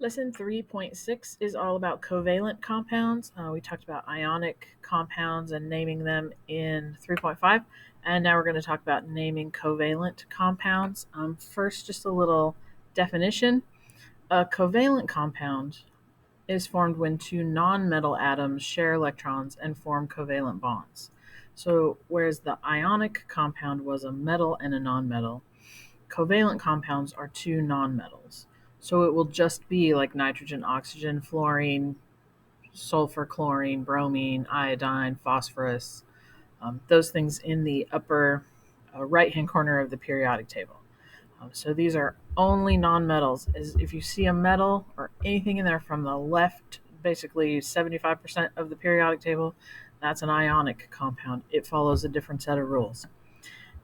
Lesson 3.6 is all about covalent compounds. We talked about ionic compounds and naming them in 3.5, and now we're going to talk about naming covalent compounds. First, just a little definition. A covalent compound is formed when two nonmetal atoms share electrons and form covalent bonds. So, whereas the ionic compound was a metal and a nonmetal, covalent compounds are two nonmetals. So it will just be like nitrogen, oxygen, fluorine, sulfur, chlorine, bromine, iodine, phosphorus, those things in the upper right hand corner of the periodic table. So these are only nonmetals. If you see a metal or anything in there from the left, basically 75% of the periodic table, that's an ionic compound. It follows a different set of rules.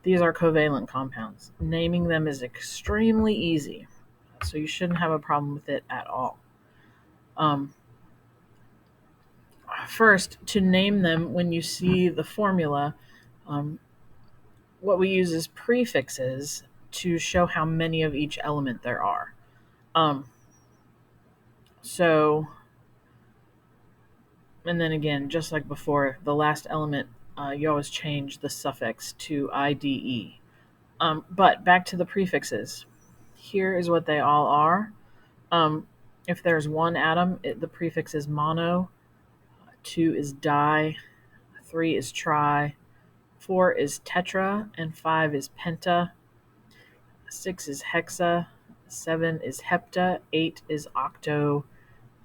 These are covalent compounds. Naming them is extremely easy, so you shouldn't have a problem with it at all. First, to name them, when you see the formula, what we use is prefixes to show how many of each element there are. And then again, just like before, the last element, you always change the suffix to IDE. But back to the prefixes. Here is what they all are. If there's one atom, the prefix is mono, 2 is di, 3 is tri, 4 is tetra, and 5 is penta, 6 is hexa, 7 is hepta, 8 is octo,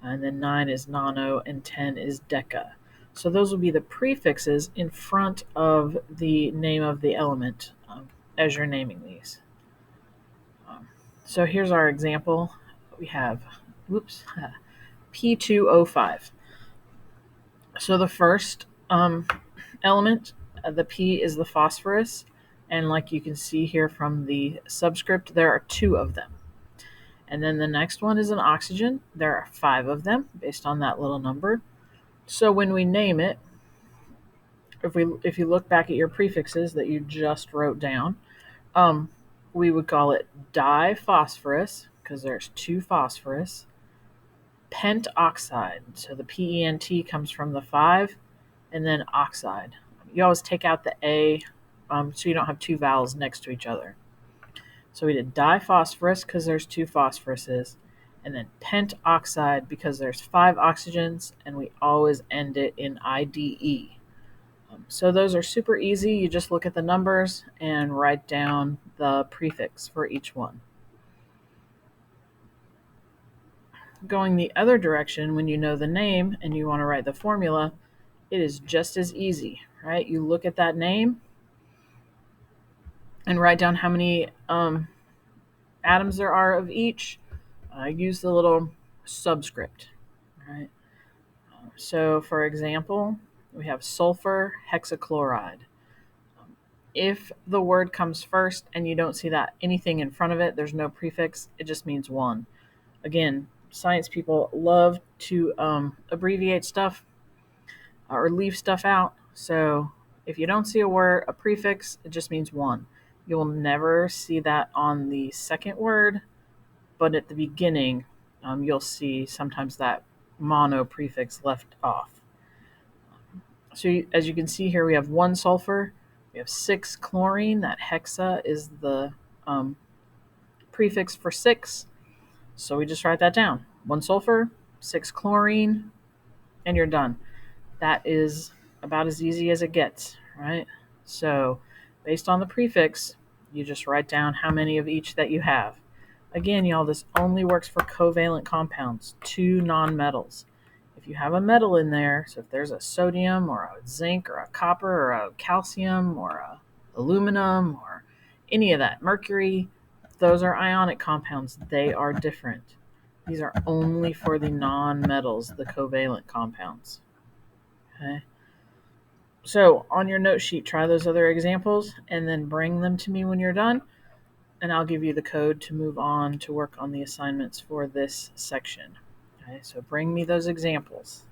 and then 9 is nono, and 10 is deca. So those will be the prefixes in front of the name of the element as you're naming these. So here's our example. We have, P2O5. So the first element, the P, is the phosphorus, and like you can see here from the subscript, there are 2 of them. And then the next one is an oxygen. There are 5 of them based on that little number. So when we name it, if you look back at your prefixes that you just wrote down, we would call it diphosphorus because there's 2 phosphorus, pentoxide. So the PENT comes from the 5, and then oxide. You always take out the A so you don't have 2 vowels next to each other. So we did diphosphorus because there's 2 phosphoruses, and then pentoxide because there's 5 oxygens, and we always end it in IDE. So those are super easy. You just look at the numbers and write down the prefix for each one. Going the other direction, when you know the name and you want to write the formula, it is just as easy, right? You look at that name and write down how many atoms there are of each. Use the little subscript, right? So, for example, we have sulfur hexachloride. If the word comes first and you don't see that anything in front of it, there's no prefix, it just means 1. Again, science people love to abbreviate stuff or leave stuff out. So if you don't see a prefix, it just means 1. You will never see that on the second word, but at the beginning, you'll see sometimes that mono prefix left off. So as you can see here, we have 1 sulfur, we have 6 chlorine. That hexa is the prefix for 6. So we just write that down. 1 sulfur, 6 chlorine, and you're done. That is about as easy as it gets, right? So based on the prefix, you just write down how many of each that you have. Again, y'all, this only works for covalent compounds, 2 nonmetals. If you have a metal in there, so if there's a sodium or a zinc or a copper or a calcium or a aluminum or any of that, mercury, those are ionic compounds. They are different. These are only for the nonmetals, the covalent compounds. Okay. So on your note sheet, try those other examples and then bring them to me when you're done, and I'll give you the code to move on to work on the assignments for this section. Okay, so bring me those examples.